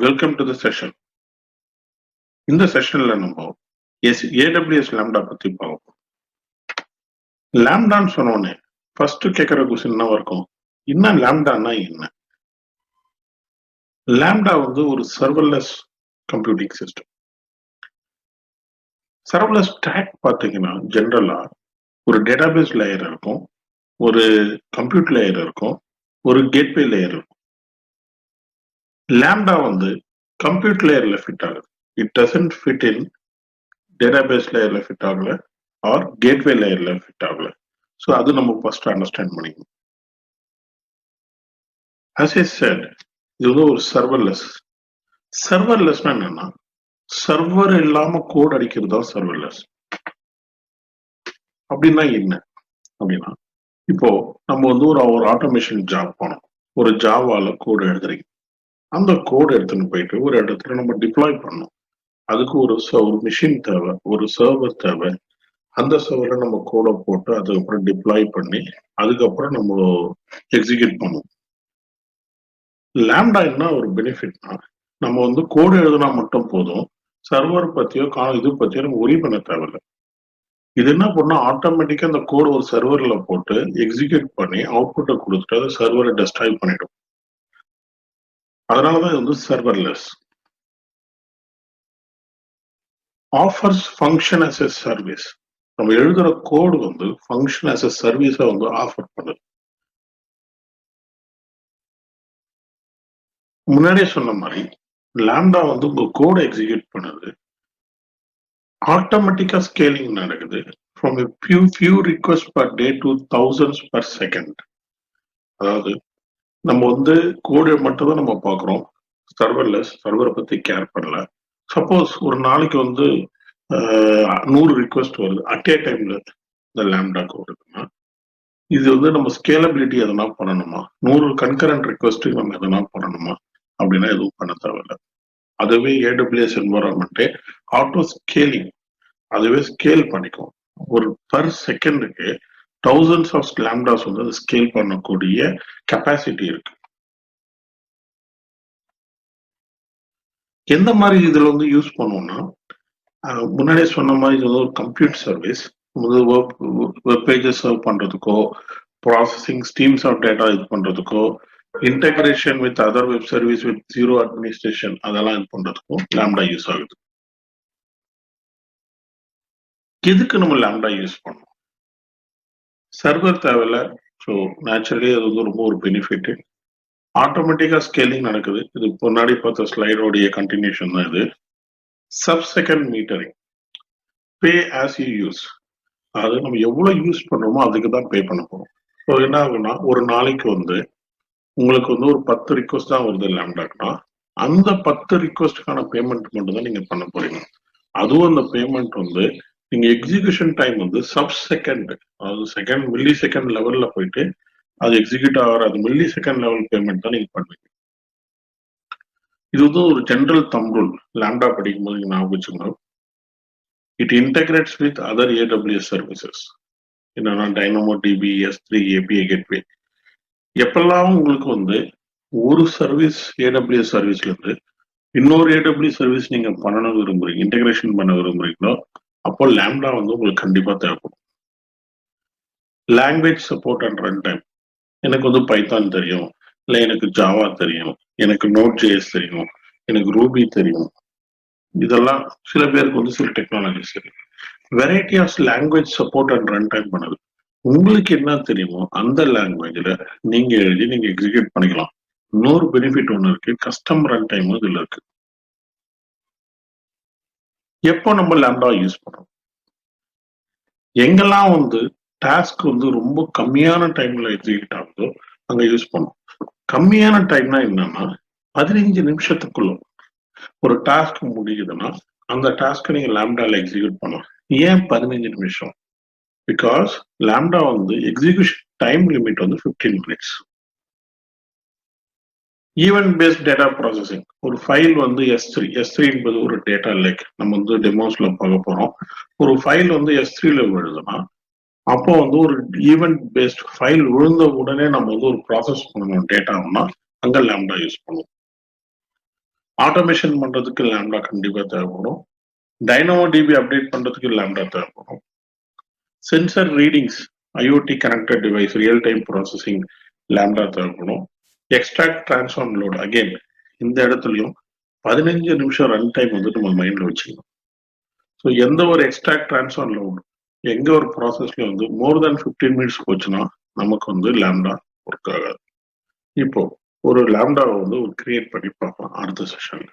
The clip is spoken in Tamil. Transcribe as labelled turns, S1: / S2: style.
S1: Welcome to the session. இந்த செஷன்ல நம்ம AWS Lambda பத்தி பார்ப்போம். லாம்டான்னு சொன்னோடனே ஃபர்ஸ்ட் கேட்கிற கொஸ்டின் என்ன இருக்கும்? இன்னும் லாம்டான்னா என்ன? லாம்டா வந்து ஒரு serverless computing system. Serverless stack பார்த்தீங்கன்னா ஜென்ரலா ஒரு டேட்டாபேஸ் லேயர் இருக்கும், ஒரு கம்ப்யூட் லேயர் இருக்கும், ஒரு கேட்வே லேயர் இருக்கும். லாம்டா வந்து கம்ப்யூட் லேயர்ல ஃபிட் ஆகுது. It doesn't fit in database லேயர்ல ஃபிட் ஆகல ஆர் கேட்வே லேயர்ல ஃபிட் ஆகல. ஸோ அது நம்ம ஃபர்ஸ்ட் அண்டர்ஸ்டாண்ட் பண்ணிக்கணும். ஆஸ் ஐ செட், இது வந்து ஒரு சர்வர்லெஸ். சர்வர்லெஸ்னா என்னன்னா சர்வர் இல்லாம கோட் அடிக்கிறது தான் சர்வர்லெஸ். அப்படின்னா என்ன அப்படின்னா, இப்போ நம்ம வந்து ஒரு ஆட்டோமேஷன் ஜாப் போனோம், ஒரு ஜாவால கோடு எழுதுறீங்க. அந்த கோடு எடுத்துன்னு போயிட்டு ஒரு இடத்துல நம்ம டிப்ளாய் பண்ணோம். அதுக்கு ஒரு மிஷின் தேவை, ஒரு சர்வர் தேவை. அந்த சர்வரை நம்ம கோடை போட்டு அதுக்கப்புறம் டிப்ளாய் பண்ணி அதுக்கப்புறம் நம்ம எக்ஸிக்யூட் பண்ணுவோம். லாம்டா என்ன ஒரு பெனிஃபிட்னா, நம்ம வந்து கோடு எழுதுனா மட்டும் போதும், சர்வர் பத்தியோ இது பத்தியோ நம்ம ஒரி பண்ண தேவையில்லை. இது என்ன பண்ணா ஆட்டோமேட்டிக்கா அந்த கோடு ஒரு சர்வர்ல போட்டு எக்ஸிக்யூட் பண்ணி அவுட்புட்டை கொடுத்துட்டு அதை சர்வரை டெஸ்ட்ராய் பண்ணிடும். அதனாலதான் இது வந்து serverless. Offers function as a service. நம்ம எழுதுற கோடு வந்து ஃபங்க்ஷன் அஸ் எ சர்வீஸை வந்து ஆஃபர் பண்ணுது. முன்னாடியே சொன்ன மாதிரி லாம்டா வந்து உங்க கோடை எக்ஸிக்யூட் பண்ணுது, ஆட்டோமேட்டிக்கா ஸ்கேலிங் நடக்குது from few requests per day to thousands per second. அதாவது நம்ம வந்து கோடு மட்டும் தான் நம்ம பார்க்குறோம், சர்வர்லெஸ், சர்வரை பத்தி கேர் பண்ணல. சப்போஸ் ஒரு நாளைக்கு வந்து 100 ரிக்வெஸ்ட் வருது அட் ஏ டைம்ல இந்த லாம்டாக்கு வருதுன்னா, இது வந்து நம்ம ஸ்கேலபிலிட்டி எதனா பண்ணணுமா, 100 கன்கரண்ட் ரிக்வெஸ்ட்டுக்கு நம்ம எதனா பண்ணணுமா அப்படின்னா எதுவும் பண்ண தேவையில்லை. அதுவே AWS என்வரான்மெண்ட்டே ஆட்டோ ஸ்கேலிங், அதுவே ஸ்கேல் பண்ணிக்கும். ஒரு பர் செகண்டுக்கு thousands ஆஃப் லாம்டாஸ் வந்து அது ஸ்கேல் பண்ணக்கூடிய கெப்பாசிட்டி இருக்கு. எந்த மாதிரி இதுல வந்து யூஸ் பண்ணுவோம்னா, முன்னாடியே சொன்ன மாதிரி இது வந்து ஒரு compute service. Web pages serve பண்றதுக்கோ, ப்ராசஸிங் ஸ்ட்ரீம்ஸ் ஆஃப் டேட்டா இது பண்றதுக்கோ, integration with other web service with zero administration அதெல்லாம் இது பண்றதுக்கும் லாம்டா யூஸ் ஆகுது. எதுக்கு நம்ம லாம்டா யூஸ் பண்ணோம்? சர்வர் தேவையில்ல. ஸோ நேச்சுரலி அது வந்து ரொம்ப ஒரு பெனிஃபிட். ஆட்டோமேட்டிக்கா ஸ்கேலிங் நடக்குது. இது முன்னாடி பார்த்த ஸ்லைடோடைய கண்டினியூஷன் தான் இது. Sub second metering, pay as you use. அதாவது நம்ம எவ்வளவு யூஸ் பண்றோமோ அதுக்கு தான் பே பண்ண போறோம். ஸோ என்ன ஆகும்னா, ஒரு நாளைக்கு வந்து உங்களுக்கு வந்து ஒரு 10 ரிக்வஸ்ட் தான் வருது லாம்டாக்னா, அந்த 10 ரிக்வஸ்டுக்கான பேமெண்ட் மட்டும் தான் நீங்க பண்ண போறீங்க. அதுவும் அந்த பேமெண்ட் வந்து நீங்க எக்ஸிகியூஷன் டைம் வந்து சப் செகண்ட், அதாவது மில்லி செகண்ட் லெவல்ல போயிட்டு அது எக்ஸிக்யூட் ஆகிற அது மில்லி செகண்ட் லெவல் பேமெண்ட் தான் நீங்க பண்ணுவீங்க. இது வந்து ஒரு ஜென்ரல் தம் ரூல். லாம்டா படிக்கும் போது நீங்க ஞாபகம் வச்சுக்கணும். It integrates with other AWS services. என்னன்னா DynamoDB, S3, API கேட்வே. எப்பெல்லாம் உங்களுக்கு வந்து ஒரு சர்வீஸ் AWS சர்வீஸ்ல இருந்து இன்னொரு AWS சர்வீஸ் நீங்க பண்ணணும் விரும்புறீங்க, இன்டெகிரேஷன் பண்ண விரும்புறீங்களோ, அப்போ லாம்டா வந்து உங்களுக்கு கண்டிப்பா தேவைப்படும். Language support and run time. எனக்கு வந்து பைத்தான் தெரியும், இல்லை எனக்கு ஜாவா தெரியும், எனக்கு Node.js தெரியும், எனக்கு ரூபி தெரியும். இதெல்லாம் சில பேருக்கு வந்து சில டெக்னாலஜிஸ் தெரியும். Variety of language support and run time பண்ணுது. உங்களுக்கு என்ன தெரியுமோ அந்த லாங்குவேஜ்ல நீங்க எழுதி நீங்க எக்ஸிக்யூட் பண்ணிக்கலாம். இன்னொரு பெனிஃபிட் ஒன்று இருக்கு, கஸ்டம் ரன் டைம் இதுல இருக்கு. எப்போ நம்ம லாம்டா யூஸ் பண்றோம்? எங்கெல்லாம் வந்து டாஸ்க் வந்து ரொம்ப கம்மியான டைம்ல எக்ஸிக்யூட் ஆகுதோ அங்க யூஸ் பண்ணும். கம்மியான டைம்னா என்னன்னா 15 நிமிஷத்துக்குள்ள ஒரு டாஸ்க் முடியுதுன்னா அந்த டாஸ்க் நீங்க லாம்டால எக்ஸிக்யூட் பண்ணலாம். ஏன் 15 நிமிஷம்? பிகாஸ் லாம்டா வந்து எக்ஸிகியூஷன் டைம் லிமிட் வந்து 15 minutes. Event based data processing. ஒரு ஃபைல் வந்து S3 என்பது ஒரு டேட்டா லேக். நம்ம வந்து டெமோஸ்ல பார்க்க போறோம். ஒரு ஃபைல் வந்து S3ல விழுதுன்னா அப்போ வந்து ஒரு ஈவென்ட் பேஸ்ட் ஃபைல் விழுந்த உடனே நம்ம வந்து ஒரு ப்ராசஸ் பண்ணணும் டேட்டாவுன்னா அங்க லாம்டா யூஸ் பண்ணுவோம். ஆட்டோமேஷன் பண்றதுக்கு லேம்டா கண்டிப்பா தேவைப்படும். டைனமோ டிபி அப்டேட் பண்றதுக்கு லேம்டா தேவைப்படும். Sensor readings, IoT connected device, real time processing lambda தேவைப்படும். எக்ஸ்ட்ராக்ட் டிரான்ஸ்ஃபார்ம் லோட், அகைன் இந்த இடத்துலயும் 15 நிமிஷம் ரன் டைம் வந்து நம்ம மைண்ட்ல வச்சுக்கணும். ஸோ எந்த ஒரு எக்ஸ்ட்ராக்ட் டிரான்ஸ்ஃபார்ம் லோட் எங்க ஒரு ப்ராசஸ்ல வந்து மோர் தேன் 15 மினிட்ஸ் போச்சுன்னா நமக்கு வந்து லேம்டா ஒர்க் ஆகாது. இப்போ ஒரு லேம்டாவை வந்து ஒரு கிரியேட் பண்ணி பார்க்கலாம் அடுத்த செஷன்ல.